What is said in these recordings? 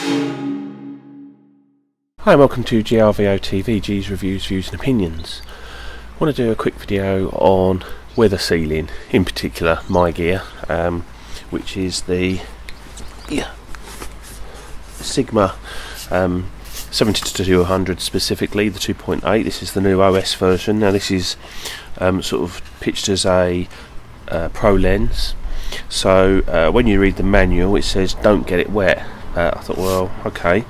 Hi and welcome to GRVO TV, G's Reviews, Views and Opinions. I want to do a quick video on weather sealing, in particular my gear, which is the Sigma 70-200 specifically, the 2.8. This is the new OS version. Now this is sort of pitched as a pro lens, so when you read the manual it says don't get it wet. I thought, well, okay,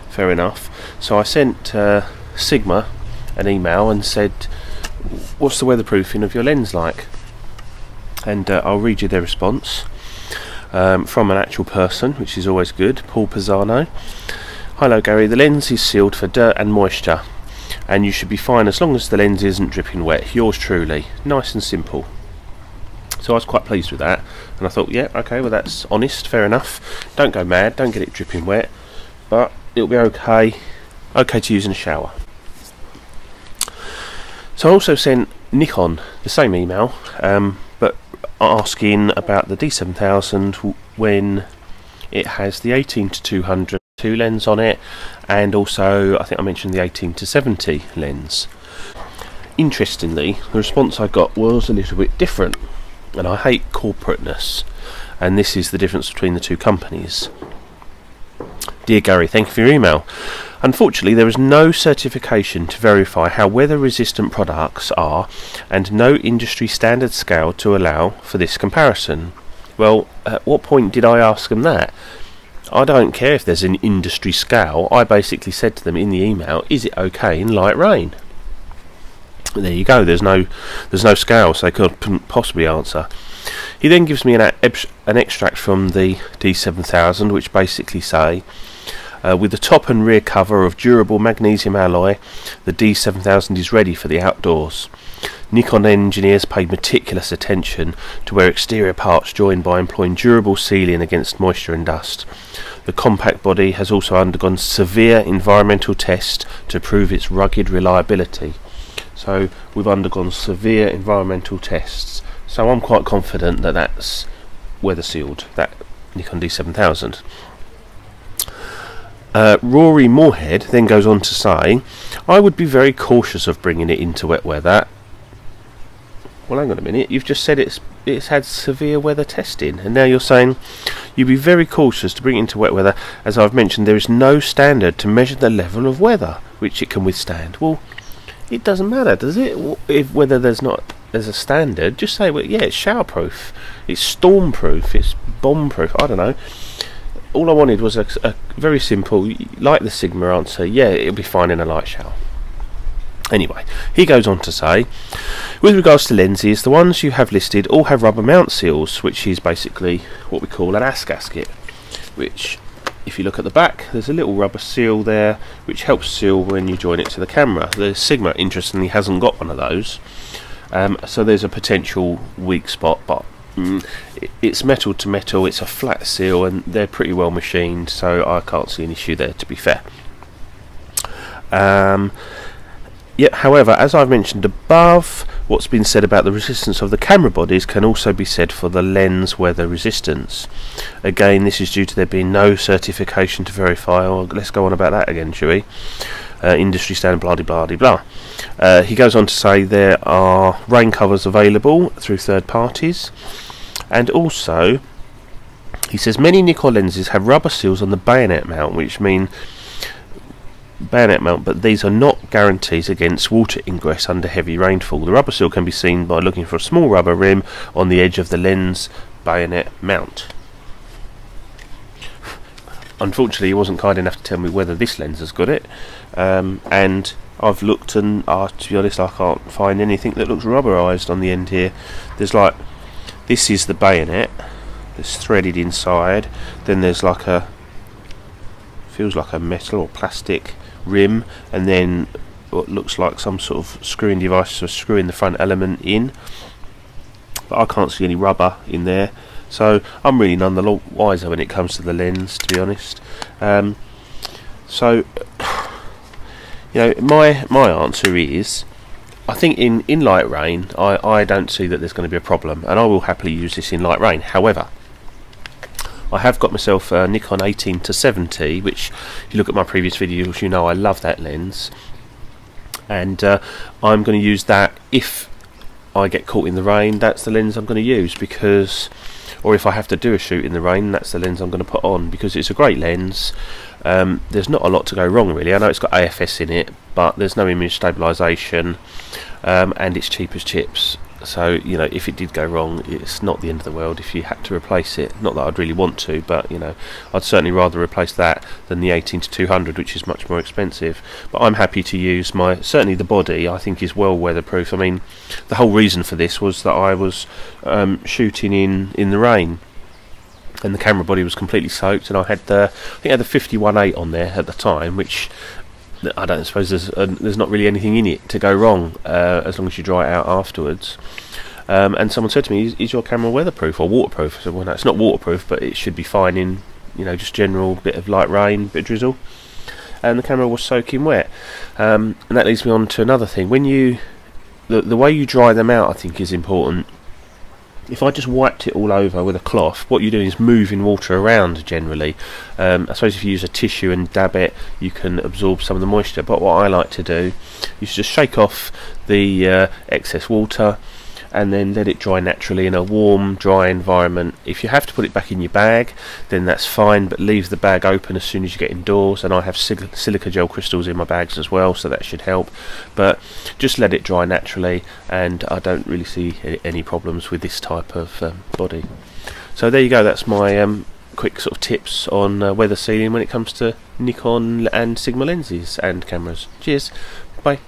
fair enough. So I sent Sigma an email and said, what's the weatherproofing of your lens like? And I'll read you their response from an actual person, which is always good. Paul Pisano. Hello Gary, the lens is sealed for dirt and moisture and you should be fine as long as the lens isn't dripping wet. Yours truly. Nice and simple. So I was quite pleased with that, and I thought, yeah, okay, well that's honest, fair enough. Don't go mad, don't get it dripping wet, but it'll be okay to use in a shower. So I also sent Nikon the same email, but asking about the D7000 when it has the 18-200 lens on it, and also I think I mentioned the 18-70 lens. Interestingly, the response I got was a little bit different, and I hate corporateness, and this is the difference between the two companies. Dear Gary, thank you for your email. Unfortunately, there is no certification to verify how weather resistant products are and no industry standard scale to allow for this comparison. Well, at what point did I ask them that? I don't care if there's an industry scale. I basically said to them in the email, is it okay in light rain? There you go, there's no scale, so they couldn't possibly answer. He then gives me an extract from the D7000, which basically say, with the top and rear cover of durable magnesium alloy, the D7000 is ready for the outdoors. Nikon engineers paid meticulous attention to where exterior parts join by employing durable sealing against moisture and dust. The compact body has also undergone severe environmental tests to prove its rugged reliability. So we've undergone severe environmental tests. So I'm quite confident that that's weather sealed, that Nikon D7000. Rory Moorhead then goes on to say, I would be very cautious of bringing it into wet weather. Well, hang on a minute, you've just said it's had severe weather testing, and now you're saying you'd be very cautious to bring it into wet weather. As I've mentioned, there is no standard to measure the level of weather which it can withstand. Well, it doesn't matter, does it? Whether there's a standard, just say, well, yeah, it's showerproof, it's stormproof, it's bombproof, I don't know. All I wanted was a very simple, like the Sigma answer, yeah, it'll be fine in a light shower. Anyway, he goes on to say, with regards to lenses, the ones you have listed all have rubber mount seals, which is basically what we call an ass gasket, which, if you look at the back, there's a little rubber seal there which helps seal when you join it to the camera. The Sigma, interestingly, hasn't got one of those, so there's a potential weak spot, but it's metal to metal, it's a flat seal, and they're pretty well machined, so I can't see an issue there, to be fair. Yet, however, as I've mentioned above, what's been said about the resistance of the camera bodies can also be said for the lens weather resistance. Again, this is due to there being no certification to verify, or let's go on about that again, shall we? Industry standard, blah blah blah blah. He goes on to say there are rain covers available through third parties, and also he says many Nikon lenses have rubber seals on the bayonet mount, which mean bayonet mount, but these are not guarantees against water ingress under heavy rainfall. The rubber seal can be seen by looking for a small rubber rim on the edge of the lens bayonet mount. Unfortunately, he wasn't kind enough to tell me whether this lens has got it, and I've looked, and to be honest, I can't find anything that looks rubberized on the end here. There's like, this is the bayonet that's threaded inside, then there's like a, feels like a metal or plastic rim, and then what looks like some sort of screwing device for screwing the front element in, but I can't see any rubber in there, so I'm really none the wiser when it comes to the lens, to be honest. So you know, my answer is, I think in light rain, I don't see that there's going to be a problem, and I will happily use this in light rain. However, I have got myself a Nikon 18-70, which if you look at my previous videos you know I love that lens, and I'm going to use that if I get caught in the rain. That's the lens I'm going to use, because, or if I have to do a shoot in the rain, that's the lens I'm going to put on, because it's a great lens. There's not a lot to go wrong really. I know it's got AFS in it, but there's no image stabilisation, and it's cheap as chips. So you know, if it did go wrong, it's not the end of the world if you had to replace it. Not that I'd really want to, but you know, I'd certainly rather replace that than the 18-200, which is much more expensive. But I'm happy to use my, certainly the body I think is well weatherproof. I mean, the whole reason for this was that I was shooting in the rain, and the camera body was completely soaked, and I had the, I think I had the 51.8 on there at the time, which I don't suppose there's not really anything in it to go wrong, as long as you dry it out afterwards. And someone said to me, is your camera weatherproof or waterproof? I said, well no, it's not waterproof, but it should be fine in, you know, just general bit of light rain, bit of drizzle. And the camera was soaking wet. And that leads me on to another thing. When you, the way you dry them out I think is important. If I just wiped it all over with a cloth, what you're doing is moving water around generally. I suppose if you use a tissue and dab it, you can absorb some of the moisture, but what I like to do is just shake off the excess water and then let it dry naturally in a warm, dry environment. If you have to put it back in your bag, then that's fine, but leave the bag open as soon as you get indoors. And I have silica gel crystals in my bags as well, so that should help. But just let it dry naturally, and I don't really see any problems with this type of body. So there you go, that's my quick sort of tips on weather sealing when it comes to Nikon and Sigma lenses and cameras. Cheers, bye.